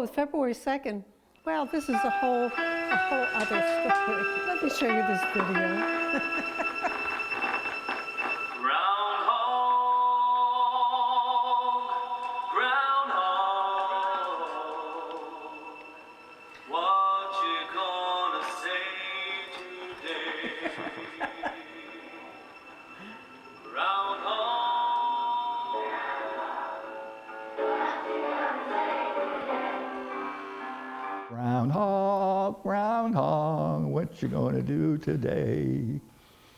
Oh, February 2nd. Well, this is a whole other story. Let me show you this video. Groundhog, groundhog, what you gonna do today?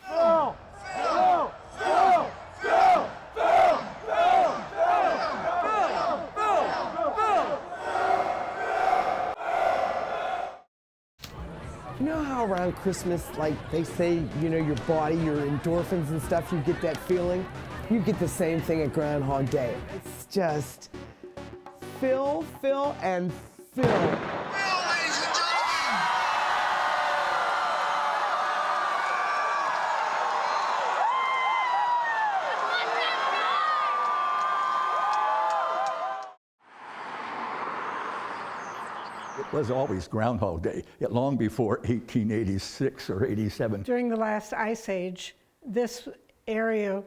Phil! Phil! Phil! Phil! Phil! Phil! Phil! Phil! Phil! You know how around Christmas, like they say, you know, your body, your endorphins and stuff, you get that feeling? You get the same thing at Groundhog Day. It's just Phil, Phil, and Phil. It was always Groundhog Day, long before 1886 or 87. During the last ice age, this area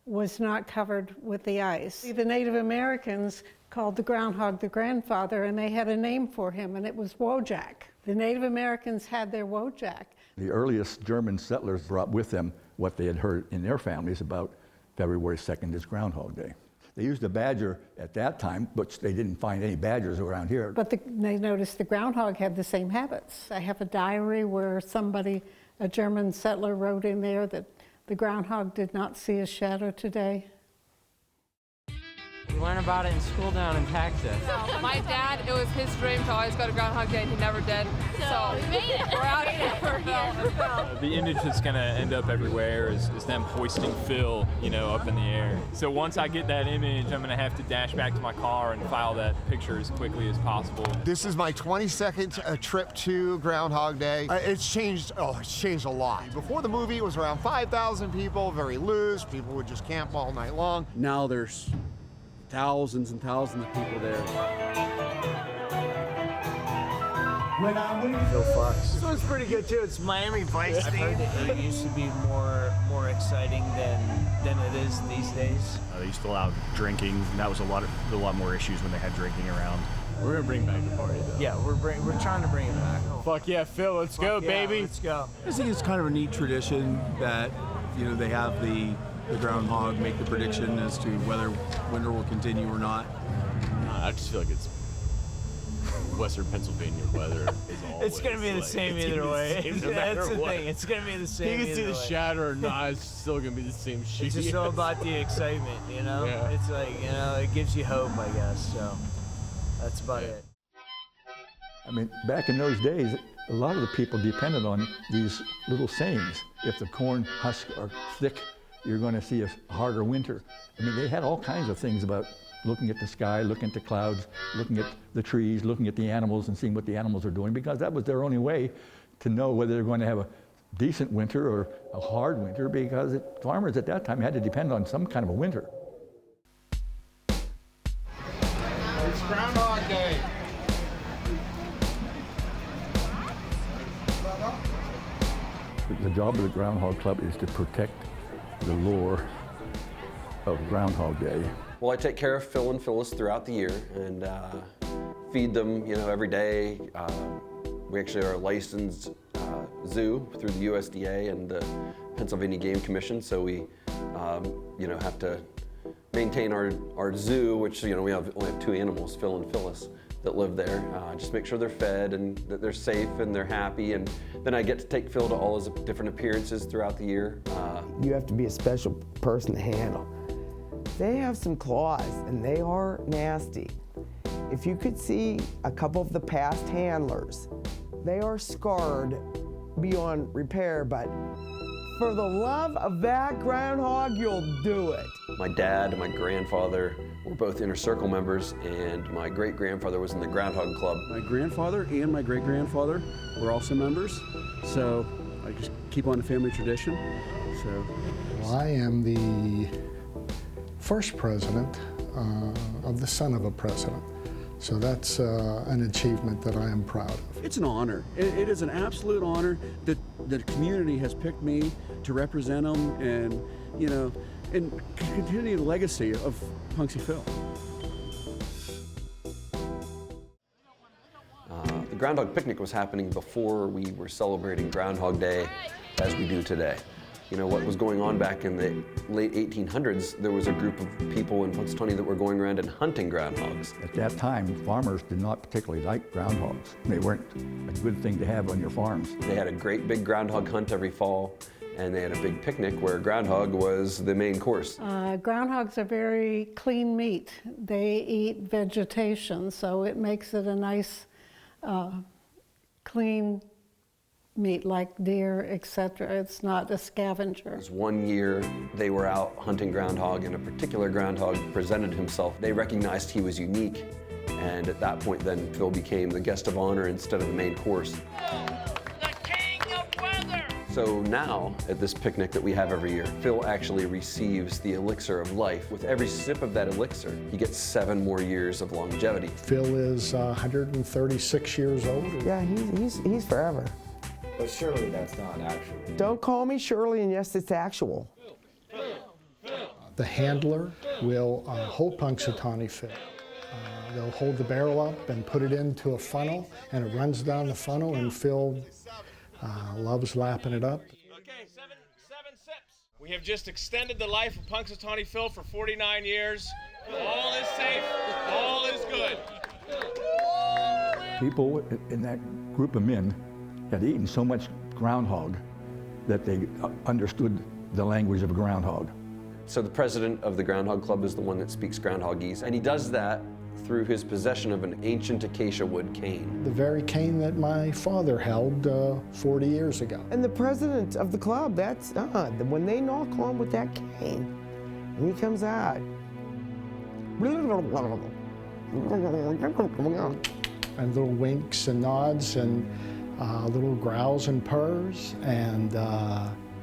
was not covered with the ice. The Native Americans called the groundhog the grandfather, and they had a name for him, and it was Wojak. The Native Americans had their Wojak. The earliest German settlers brought with them what they had heard in their families about February 2nd as Groundhog Day. They used a badger at that time, but they didn't find any badgers around here. But they noticed the groundhog had the same habits. I have a diary where a German settler wrote in there that the groundhog did not see a shadow today. We learn about it in school down in Texas. My dad, it was his dream to always go to Groundhog Day, and he never did. So we made it. We're out here. The image that's going to end up everywhere is them hoisting Phil, up in the air. So once I get that image, I'm going to have to dash back to my car and file that picture as quickly as possible. This is my 22nd trip to Groundhog Day. It's changed a lot. Before the movie, it was around 5,000 people, very loose. People would just camp all night long. Now there's thousands and thousands of people there. Phil Fox. This one's pretty good too. It's Miami Vice. I've heard that it used to be more exciting than it is these days. They used to allow drinking, and that was a lot more issues when they had drinking around. We're gonna bring back the party though. Yeah, we're trying to bring it back. Fuck yeah, Phil, let's go, baby. Let's go. I think it's kind of a neat tradition that, they have the groundhog make the prediction as to whether winter will continue or not. I just feel like it's Western Pennsylvania weather is always. It's gonna be the same either way. That's the thing. It's gonna be the same. You can see the shadow or not. It's still gonna be the same shit. It's just all about the excitement, Yeah. It's like it gives you hope, I guess. So that's about it. I mean, back in those days, a lot of the people depended on these little sayings. If the corn husks are thick, you're going to see a harder winter. I mean, they had all kinds of things about looking at the sky, looking at the clouds, looking at the trees, looking at the animals and seeing what the animals are doing, because that was their only way to know whether they're going to have a decent winter or a hard winter, because farmers at that time had to depend on some kind of a winter. It's Groundhog Day. The job of the Groundhog Club is to protect the lore of Groundhog Day. Well, I take care of Phil and Phyllis throughout the year and feed them, every day. We actually are a licensed zoo through the USDA and the Pennsylvania Game Commission, so we, have to maintain our zoo, which we only have 2 animals, Phil and Phyllis, that live there. Just make sure they're fed and that they're safe and they're happy. And then I get to take Phil to all his different appearances throughout the year. You have to be a special person to handle. They have some claws, and they are nasty. If you could see a couple of the past handlers, they are scarred beyond repair, but for the love of that groundhog, you'll do it. My dad and my grandfather were both Inner Circle members, and my great-grandfather was in the Groundhog Club. My grandfather and my great-grandfather were also members, so I just keep on the family tradition. Well, I am the first president of the son of a president. So that's an achievement that I am proud of. It's an honor. It is an absolute honor that the community has picked me to represent them and, you know, and continue the legacy of Punxsutawney Phil. The Groundhog Picnic was happening before we were celebrating Groundhog Day as we do today. You know, what was going on back in the late 1800s, there was a group of people in Punxsutawney that were going around and hunting groundhogs. At that time, farmers did not particularly like groundhogs. They weren't a good thing to have on your farms. They had a great big groundhog hunt every fall, and they had a big picnic where groundhog was the main course. Groundhogs are very clean meat. They eat vegetation, so it makes it a nice, clean meat like deer, etc. It's not a scavenger. It was one year they were out hunting groundhog, and a particular groundhog presented himself. They recognized he was unique, and at that point then Phil became the guest of honor instead of the main course. The king of weather! So now, at this picnic that we have every year, Phil actually receives the elixir of life. With every sip of that elixir, he gets 7 more years of longevity. Phil is 136 years old. Yeah, he's forever. But surely that's not actual. Don't call me Shirley, and yes, it's actual. The handler will hold Punxsutawney Phil. They'll hold the barrel up and put it into a funnel, and it runs down the funnel, and Phil loves lapping it up. Okay, seven sips. We have just extended the life of Punxsutawney Phil for 49 years. All is safe, all is good. People in that group of men had eaten so much groundhog that they understood the language of a groundhog. So the president of the Groundhog Club is the one that speaks groundhogese, and he does that through his possession of an ancient acacia wood cane. The very cane that my father held 40 years ago. And the president of the club, that's, when they knock on with that cane, and he comes out. And little winks and nods and little growls and purrs, and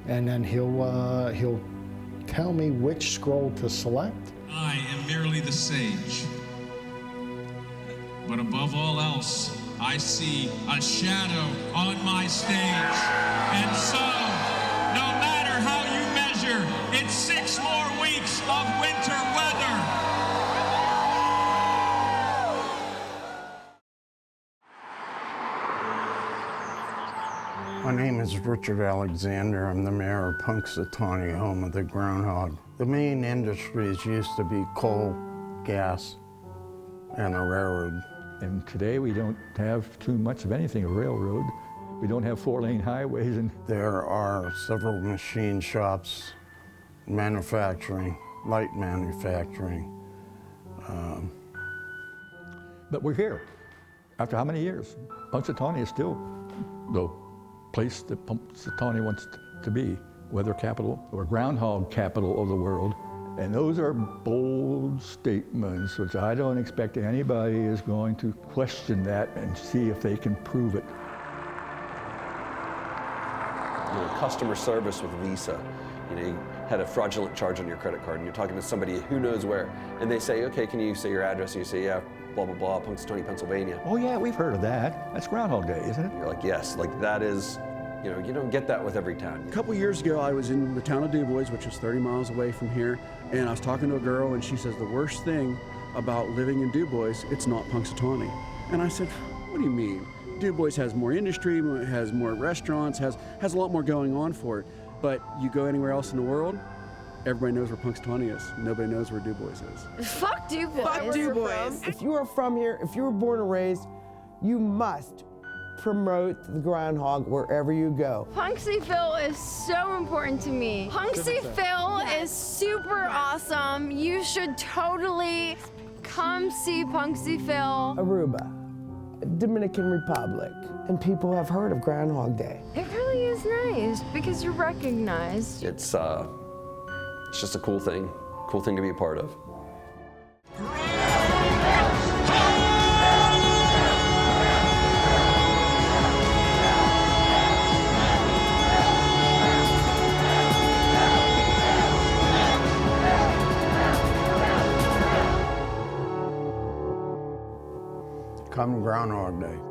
then he'll tell me which scroll to select. I am merely the sage, but above all else, I see a shadow on my stage, and so, no matter how you measure, it's 6 more weeks of winter weather. My name is Richard Alexander. I'm the mayor of Punxsutawney, home of the groundhog. The main industries used to be coal, gas, and a railroad. And today we don't have too much of anything, a railroad. We don't have 4-lane highways. And there are several machine shops, manufacturing, light manufacturing. But we're here. After how many years? Punxsutawney is still the place that Punxsutawney wants to be, weather capital or groundhog capital of the world. And those are bold statements, which I don't expect anybody is going to question that and see if they can prove it. You know, customer service with Visa. You had a fraudulent charge on your credit card, and you're talking to somebody who knows where, and they say, okay, can you say your address? And you say, yeah, blah, blah, blah, Punxsutawney, Pennsylvania. Oh yeah, we've heard of that. That's Groundhog Day, isn't it? You're like, yes, like that is, you know, you don't get that with every town. A couple years ago, I was in the town of Du Bois, which is 30 miles away from here, and I was talking to a girl, and she says, the worst thing about living in Du Bois, it's not Punxsutawney. And I said, what do you mean? Du Bois has more industry, has more restaurants, has a lot more going on for it. But you go anywhere else in the world, everybody knows where Punxsutawney is. Nobody knows where Du Bois is. Fuck Du Bois. Fuck Du Bois. If you are from here, if you were born and raised, you must promote the groundhog wherever you go. Punxsutawney Phil is so important to me. Punxsutawney Phil is super awesome. You should totally come see Punxsutawney Phil. Aruba, Dominican Republic, and people have heard of Groundhog Day. It really is nice because you're recognized. It's just a cool thing to be a part of. come Groundhog Day.